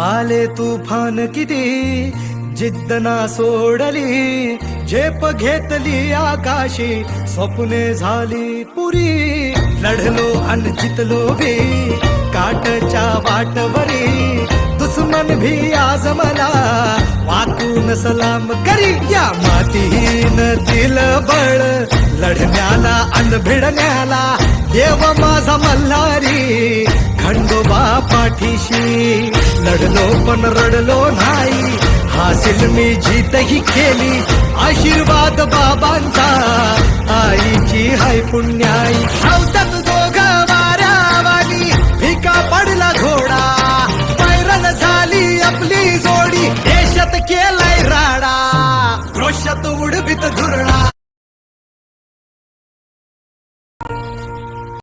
आले तुफान किती जिद्द ना सोडली, झेप घेतली आकाशी, स्वप्ने झाली पुरी. लढलो अन जितलो बी काटच्या वाटवरी, दुश्मन भी आज मला वाकून सलाम करी. या मातीन दिलं बळ लढण्याला अन भिडण्याला, देव माझा मल्हारी खंडोबा पाठीशी. लढलो पण रडलो नाही, हासिल मी जीतही केली, आशीर्वाद बाबांचा, आईची हाय पुण्याई.